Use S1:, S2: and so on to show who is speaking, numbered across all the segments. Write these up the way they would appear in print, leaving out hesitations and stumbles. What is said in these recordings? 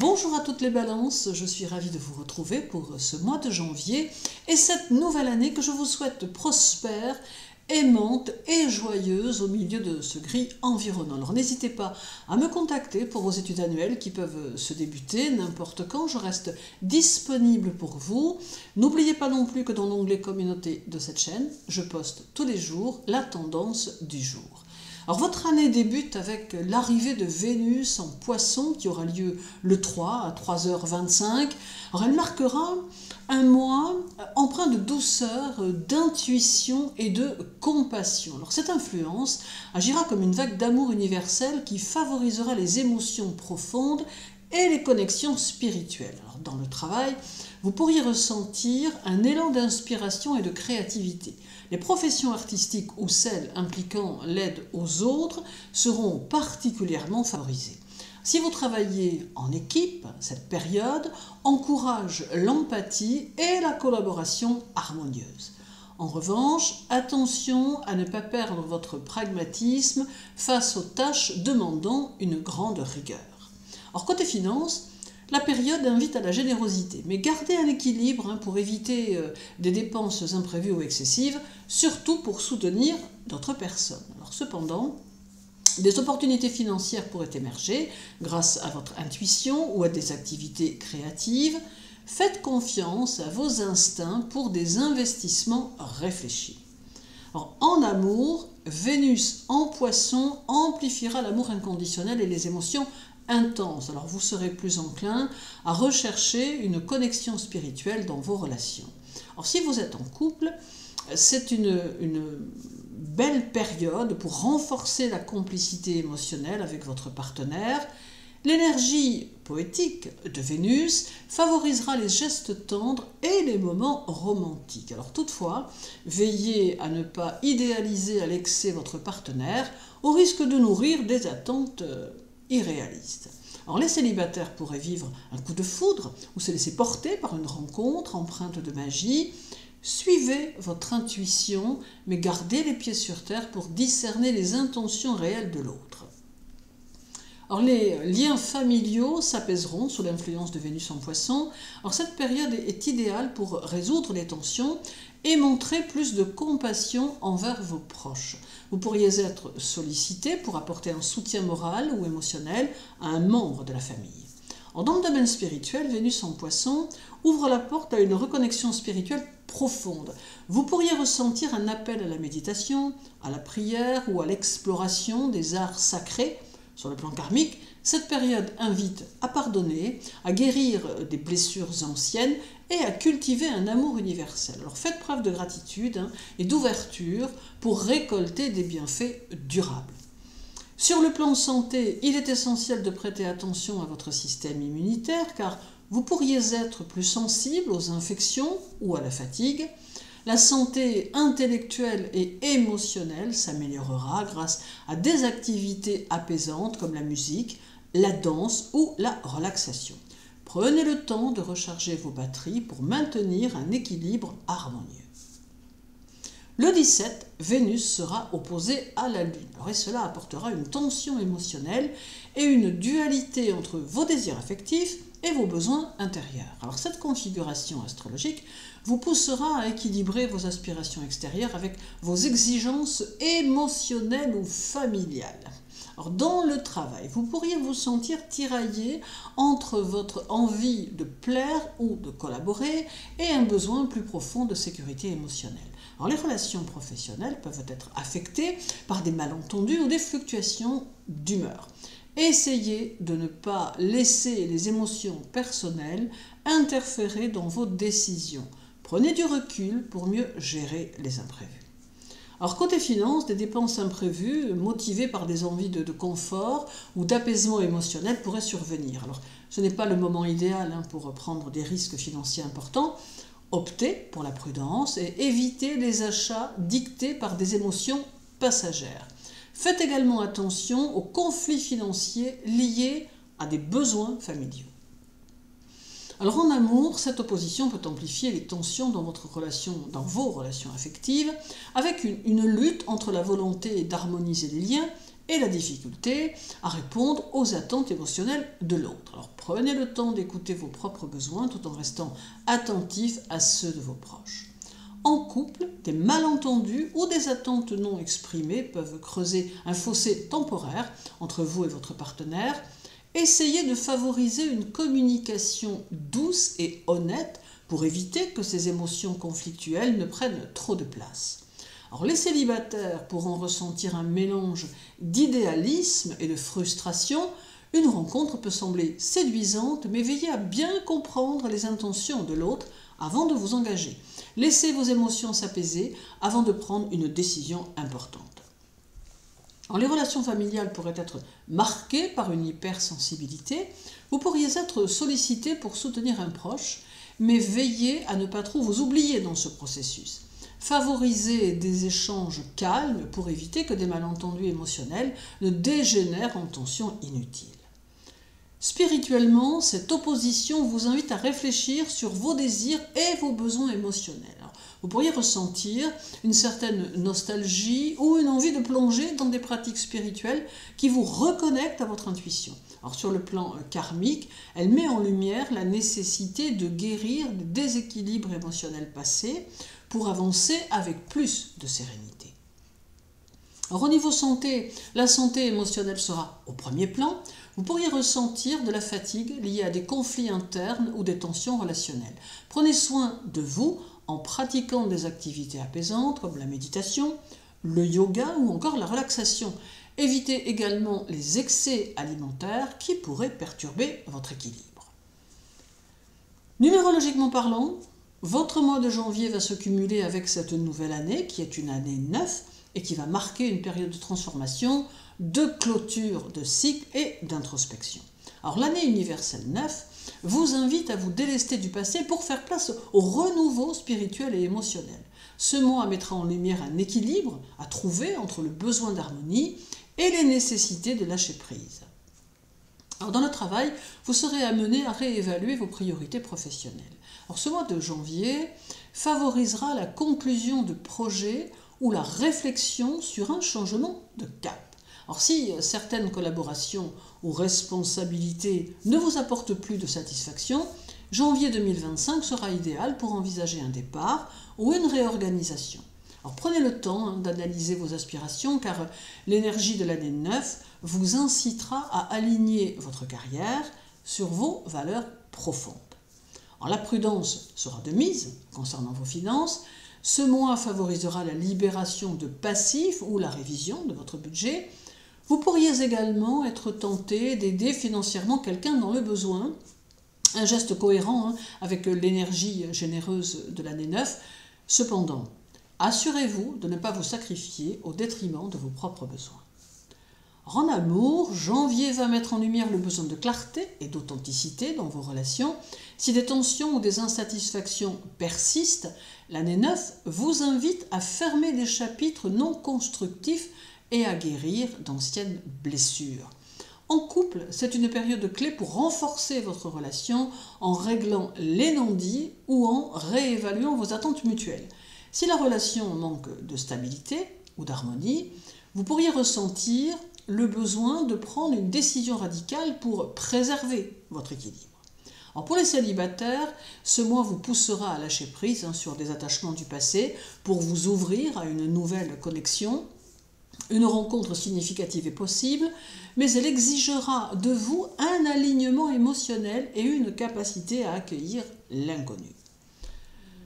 S1: Bonjour à toutes les balances, je suis ravie de vous retrouver pour ce mois de janvier et cette nouvelle année que je vous souhaite prospère, aimante et joyeuse au milieu de ce gris environnant. Alors n'hésitez pas à me contacter pour vos études annuelles qui peuvent se débuter n'importe quand, je reste disponible pour vous. N'oubliez pas non plus que dans l'onglet communauté de cette chaîne, je poste tous les jours la tendance du jour. Alors votre année débute avec l'arrivée de Vénus en Poisson qui aura lieu le 3 à 3h25. Alors elle marquera un mois empreint de douceur, d'intuition et de compassion. Alors cette influence agira comme une vague d'amour universel qui favorisera les émotions profondes et les connexions spirituelles. Alors dans le travail, vous pourriez ressentir un élan d'inspiration et de créativité. Les professions artistiques ou celles impliquant l'aide aux autres seront particulièrement favorisées. Si vous travaillez en équipe, cette période encourage l'empathie et la collaboration harmonieuse. En revanche, attention à ne pas perdre votre pragmatisme face aux tâches demandant une grande rigueur. Alors côté finances, la période invite à la générosité, mais gardez un équilibre pour éviter des dépenses imprévues ou excessives, surtout pour soutenir d'autres personnes. Alors cependant, des opportunités financières pourraient émerger grâce à votre intuition ou à des activités créatives. Faites confiance à vos instincts pour des investissements réfléchis. Alors, en amour, Vénus en Poisson amplifiera l'amour inconditionnel et les émotions intenses. Alors vous serez plus enclin à rechercher une connexion spirituelle dans vos relations. Alors si vous êtes en couple, c'est une belle période pour renforcer la complicité émotionnelle avec votre partenaire. L'énergie poétique de Vénus favorisera les gestes tendres et les moments romantiques. Alors toutefois, veillez à ne pas idéaliser à l'excès votre partenaire au risque de nourrir des attentes irréalistes. Alors les célibataires pourraient vivre un coup de foudre ou se laisser porter par une rencontre empreinte de magie. Suivez votre intuition, mais gardez les pieds sur terre pour discerner les intentions réelles de l'autre. Alors les liens familiaux s'apaiseront sous l'influence de Vénus en Poisson. Alors cette période est idéale pour résoudre les tensions et montrer plus de compassion envers vos proches. Vous pourriez être sollicité pour apporter un soutien moral ou émotionnel à un membre de la famille. Dans le domaine spirituel, Vénus en Poisson ouvre la porte à une reconnexion spirituelle profonde. Vous pourriez ressentir un appel à la méditation, à la prière ou à l'exploration des arts sacrés. Sur le plan karmique, cette période invite à pardonner, à guérir des blessures anciennes et à cultiver un amour universel. Alors faites preuve de gratitude et d'ouverture pour récolter des bienfaits durables. Sur le plan santé, il est essentiel de prêter attention à votre système immunitaire car vous pourriez être plus sensible aux infections ou à la fatigue. La santé intellectuelle et émotionnelle s'améliorera grâce à des activités apaisantes comme la musique, la danse ou la relaxation. Prenez le temps de recharger vos batteries pour maintenir un équilibre harmonieux. Le 17, Vénus sera opposée à la Lune. Et cela apportera une tension émotionnelle et une dualité entre vos désirs affectifs et vos besoins intérieurs. Alors cette configuration astrologique vous poussera à équilibrer vos aspirations extérieures avec vos exigences émotionnelles ou familiales. Alors dans le travail, vous pourriez vous sentir tiraillé entre votre envie de plaire ou de collaborer et un besoin plus profond de sécurité émotionnelle. Alors les relations professionnelles peuvent être affectées par des malentendus ou des fluctuations d'humeur. Essayez de ne pas laisser les émotions personnelles interférer dans vos décisions. Prenez du recul pour mieux gérer les imprévus. Alors côté finances, des dépenses imprévues motivées par des envies de confort ou d'apaisement émotionnel pourraient survenir. Alors ce n'est pas le moment idéal pour prendre des risques financiers importants. Optez pour la prudence et évitez les achats dictés par des émotions passagères. Faites également attention aux conflits financiers liés à des besoins familiaux. Alors en amour, cette opposition peut amplifier les tensions dans vos relations affectives, avec une lutte entre la volonté d'harmoniser les liens et la difficulté à répondre aux attentes émotionnelles de l'autre. Alors prenez le temps d'écouter vos propres besoins tout en restant attentif à ceux de vos proches. En couple, des malentendus ou des attentes non exprimées peuvent creuser un fossé temporaire entre vous et votre partenaire. Essayez de favoriser une communication douce et honnête pour éviter que ces émotions conflictuelles ne prennent trop de place. Alors, les célibataires pourront ressentir un mélange d'idéalisme et de frustration. Une rencontre peut sembler séduisante, mais veillez à bien comprendre les intentions de l'autre avant de vous engager. Laissez vos émotions s'apaiser avant de prendre une décision importante. Alors, les relations familiales pourraient être marquées par une hypersensibilité. Vous pourriez être sollicité pour soutenir un proche, mais veillez à ne pas trop vous oublier dans ce processus. Favorisez des échanges calmes pour éviter que des malentendus émotionnels ne dégénèrent en tensions inutiles. Spirituellement, cette opposition vous invite à réfléchir sur vos désirs et vos besoins émotionnels. Alors, vous pourriez ressentir une certaine nostalgie ou une envie de plonger dans des pratiques spirituelles qui vous reconnectent à votre intuition. Alors, sur le plan karmique, elle met en lumière la nécessité de guérir des déséquilibres émotionnels passés pour avancer avec plus de sérénité. Alors, au niveau santé, la santé émotionnelle sera au premier plan. Vous pourriez ressentir de la fatigue liée à des conflits internes ou des tensions relationnelles. Prenez soin de vous en pratiquant des activités apaisantes comme la méditation, le yoga ou encore la relaxation. Évitez également les excès alimentaires qui pourraient perturber votre équilibre. Numérologiquement parlant, votre mois de janvier va se cumuler avec cette nouvelle année qui est une année 9 et qui va marquer une période de transformation, de clôture de cycle et d'introspection. Alors l'année universelle 9 vous invite à vous délester du passé pour faire place au renouveau spirituel et émotionnel. Ce mois mettra en lumière un équilibre à trouver entre le besoin d'harmonie et les nécessités de lâcher prise. Alors dans le travail, vous serez amené à réévaluer vos priorités professionnelles. Alors ce mois de janvier favorisera la conclusion de projets ou la réflexion sur un changement de cap. Alors si certaines collaborations ou responsabilités ne vous apportent plus de satisfaction, janvier 2025 sera idéal pour envisager un départ ou une réorganisation. Alors prenez le temps d'analyser vos aspirations car l'énergie de l'année 9 vous incitera à aligner votre carrière sur vos valeurs profondes. Alors, la prudence sera de mise concernant vos finances. Ce mois favorisera la libération de passifs ou la révision de votre budget. Vous pourriez également être tenté d'aider financièrement quelqu'un dans le besoin, un geste cohérent avec l'énergie généreuse de l'année 9. Cependant, assurez-vous de ne pas vous sacrifier au détriment de vos propres besoins. En amour, janvier va mettre en lumière le besoin de clarté et d'authenticité dans vos relations. Si des tensions ou des insatisfactions persistent, l'année 9 vous invite à fermer des chapitres non constructifs et à guérir d'anciennes blessures. En couple, c'est une période clé pour renforcer votre relation en réglant les non-dits ou en réévaluant vos attentes mutuelles. Si la relation manque de stabilité ou d'harmonie, vous pourriez ressentir le besoin de prendre une décision radicale pour préserver votre équilibre. Alors pour les célibataires, ce mois vous poussera à lâcher prise sur des attachements du passé pour vous ouvrir à une nouvelle connexion. Une rencontre significative est possible, mais elle exigera de vous un alignement émotionnel et une capacité à accueillir l'inconnu.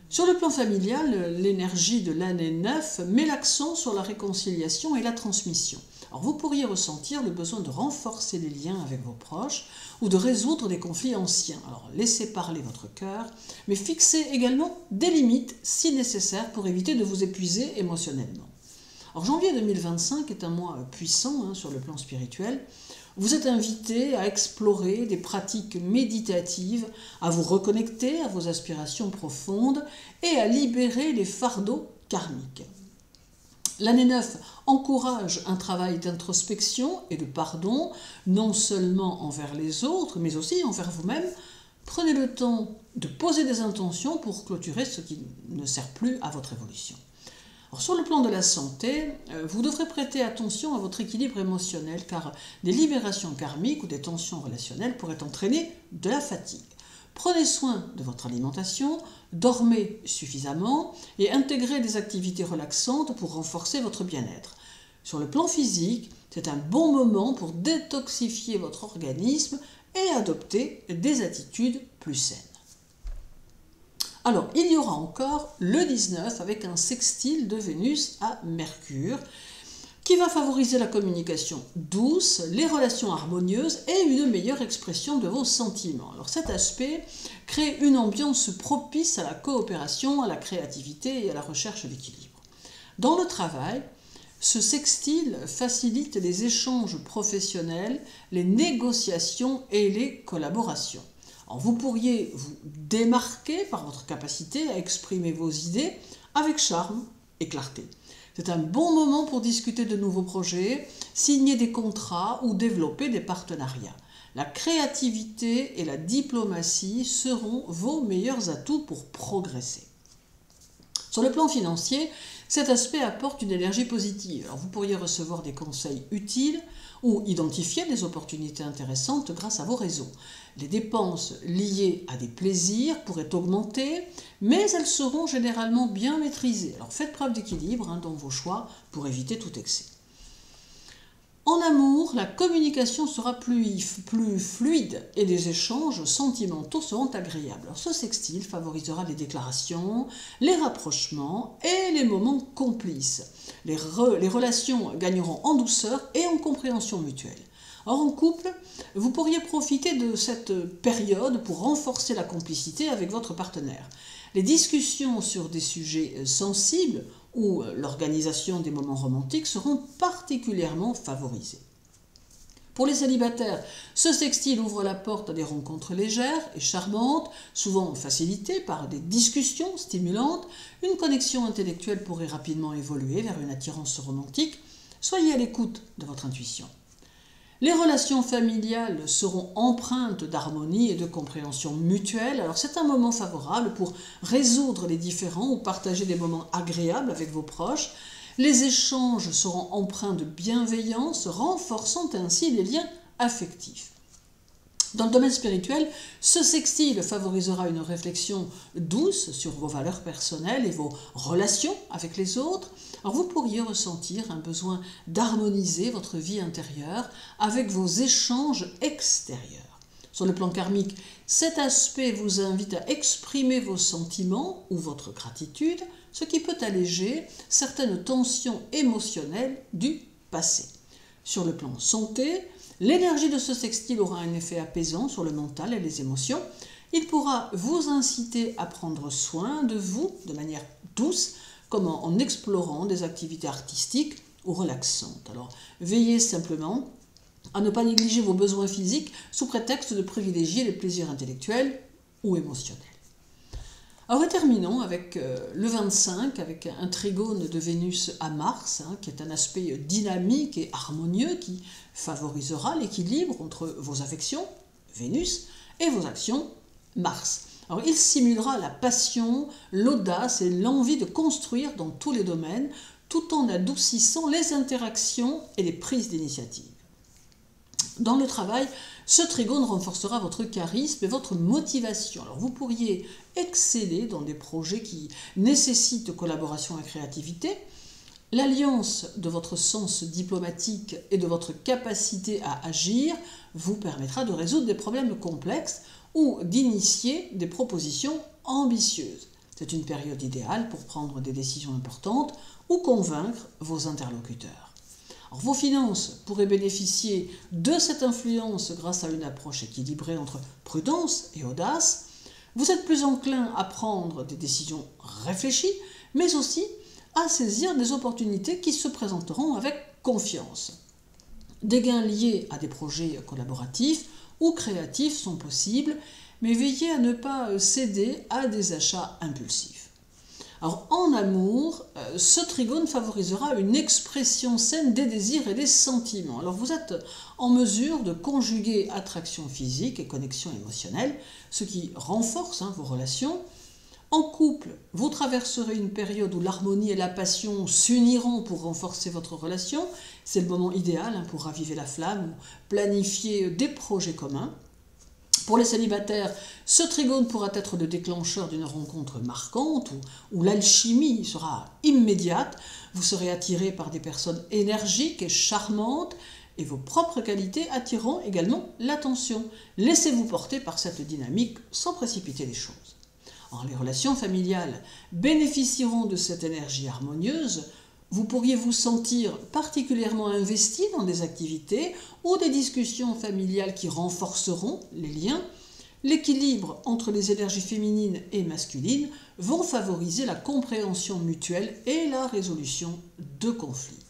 S1: Sur le plan familial, l'énergie de l'année 9 met l'accent sur la réconciliation et la transmission. Alors vous pourriez ressentir le besoin de renforcer les liens avec vos proches ou de résoudre des conflits anciens. Alors laissez parler votre cœur, mais fixez également des limites si nécessaire pour éviter de vous épuiser émotionnellement. Alors janvier 2025 est un mois puissant sur le plan spirituel. Vous êtes invité à explorer des pratiques méditatives, à vous reconnecter à vos aspirations profondes et à libérer les fardeaux karmiques. L'année 9 encourage un travail d'introspection et de pardon, non seulement envers les autres, mais aussi envers vous-même. Prenez le temps de poser des intentions pour clôturer ce qui ne sert plus à votre évolution. Alors, sur le plan de la santé, vous devrez prêter attention à votre équilibre émotionnel car des libérations karmiques ou des tensions relationnelles pourraient entraîner de la fatigue. Prenez soin de votre alimentation, dormez suffisamment et intégrez des activités relaxantes pour renforcer votre bien-être. Sur le plan physique, c'est un bon moment pour détoxifier votre organisme et adopter des attitudes plus saines. Alors, il y aura encore le 19 avec un sextile de Vénus à Mercure qui va favoriser la communication douce, les relations harmonieuses et une meilleure expression de vos sentiments. Alors cet aspect crée une ambiance propice à la coopération, à la créativité et à la recherche d'équilibre. Dans le travail, ce sextile facilite les échanges professionnels, les négociations et les collaborations. Alors vous pourriez vous démarquer par votre capacité à exprimer vos idées avec charme et clarté. C'est un bon moment pour discuter de nouveaux projets, signer des contrats ou développer des partenariats. La créativité et la diplomatie seront vos meilleurs atouts pour progresser. Sur le plan financier, cet aspect apporte une énergie positive. Alors vous pourriez recevoir des conseils utiles ou identifier des opportunités intéressantes grâce à vos réseaux. Les dépenses liées à des plaisirs pourraient augmenter, mais elles seront généralement bien maîtrisées. Alors faites preuve d'équilibre dans vos choix pour éviter tout excès. En amour, la communication sera plus fluide et les échanges sentimentaux seront agréables. Alors, ce sextile favorisera les déclarations, les rapprochements et les moments complices. Les relations gagneront en douceur et en compréhension mutuelle. Or, en couple, vous pourriez profiter de cette période pour renforcer la complicité avec votre partenaire. Les discussions sur des sujets sensibles ou l'organisation des moments romantiques seront particulièrement favorisées. Pour les célibataires, ce sextile ouvre la porte à des rencontres légères et charmantes, souvent facilitées par des discussions stimulantes. Une connexion intellectuelle pourrait rapidement évoluer vers une attirance romantique. Soyez à l'écoute de votre intuition. Les relations familiales seront empreintes d'harmonie et de compréhension mutuelle. Alors c'est un moment favorable pour résoudre les différends ou partager des moments agréables avec vos proches. Les échanges seront empreints de bienveillance, renforçant ainsi les liens affectifs. Dans le domaine spirituel, ce sextile favorisera une réflexion douce sur vos valeurs personnelles et vos relations avec les autres. Alors vous pourriez ressentir un besoin d'harmoniser votre vie intérieure avec vos échanges extérieurs. Sur le plan karmique, cet aspect vous invite à exprimer vos sentiments ou votre gratitude, ce qui peut alléger certaines tensions émotionnelles du passé. Sur le plan santé, l'énergie de ce sextile aura un effet apaisant sur le mental et les émotions. Il pourra vous inciter à prendre soin de vous de manière douce, comme en explorant des activités artistiques ou relaxantes. Alors, veillez simplement à ne pas négliger vos besoins physiques sous prétexte de privilégier les plaisirs intellectuels ou émotionnels. Alors, terminons avec le 25, avec un trigone de Vénus à Mars, qui est un aspect dynamique et harmonieux qui favorisera l'équilibre entre vos affections, Vénus, et vos actions, Mars. Alors, il simulera la passion, l'audace et l'envie de construire dans tous les domaines, tout en adoucissant les interactions et les prises d'initiative. Dans le travail, ce trigone renforcera votre charisme et votre motivation. Alors vous pourriez exceller dans des projets qui nécessitent collaboration et créativité. L'alliance de votre sens diplomatique et de votre capacité à agir vous permettra de résoudre des problèmes complexes ou d'initier des propositions ambitieuses. C'est une période idéale pour prendre des décisions importantes ou convaincre vos interlocuteurs. Alors, vos finances pourraient bénéficier de cette influence grâce à une approche équilibrée entre prudence et audace. Vous êtes plus enclin à prendre des décisions réfléchies, mais aussi à saisir des opportunités qui se présenteront avec confiance. Des gains liés à des projets collaboratifs ou créatifs sont possibles, mais veillez à ne pas céder à des achats impulsifs. Alors, en amour, ce trigone favorisera une expression saine des désirs et des sentiments. Alors, vous êtes en mesure de conjuguer attraction physique et connexion émotionnelle, ce qui renforce vos relations. En couple, vous traverserez une période où l'harmonie et la passion s'uniront pour renforcer votre relation. C'est le moment idéal pour raviver la flamme ou planifier des projets communs. Pour les célibataires, ce trigone pourra être le déclencheur d'une rencontre marquante où l'alchimie sera immédiate. Vous serez attiré par des personnes énergiques et charmantes et vos propres qualités attireront également l'attention. Laissez-vous porter par cette dynamique sans précipiter les choses. Alors, les relations familiales bénéficieront de cette énergie harmonieuse. Vous pourriez vous sentir particulièrement investi dans des activités ou des discussions familiales qui renforceront les liens. L'équilibre entre les énergies féminines et masculines vont favoriser la compréhension mutuelle et la résolution de conflits.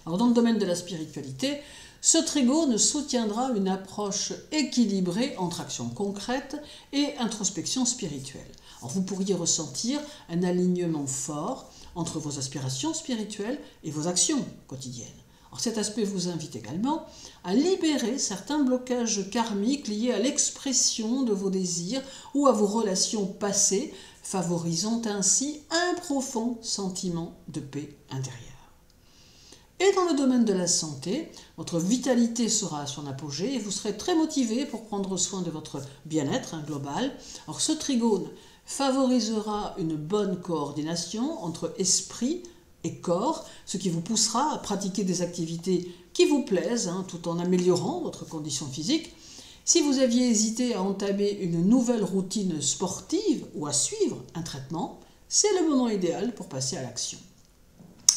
S1: Alors, dans le domaine de la spiritualité, ce trigone soutiendra une approche équilibrée entre action concrète et introspection spirituelle. Alors, vous pourriez ressentir un alignement fort entre vos aspirations spirituelles et vos actions quotidiennes. Alors, cet aspect vous invite également à libérer certains blocages karmiques liés à l'expression de vos désirs ou à vos relations passées, favorisant ainsi un profond sentiment de paix intérieure. Et dans le domaine de la santé, votre vitalité sera à son apogée et vous serez très motivé pour prendre soin de votre bien-être global. Alors, ce trigone favorisera une bonne coordination entre esprit et corps, ce qui vous poussera à pratiquer des activités qui vous plaisent, tout en améliorant votre condition physique. Si vous aviez hésité à entamer une nouvelle routine sportive ou à suivre un traitement, c'est le moment idéal pour passer à l'action.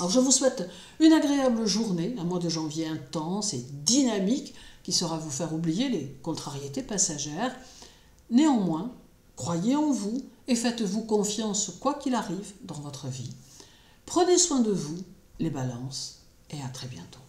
S1: Alors, je vous souhaite une agréable journée, un mois de janvier intense et dynamique qui saura vous faire oublier les contrariétés passagères. Néanmoins, croyez en vous et faites-vous confiance quoi qu'il arrive dans votre vie. Prenez soin de vous, les balances, et à très bientôt.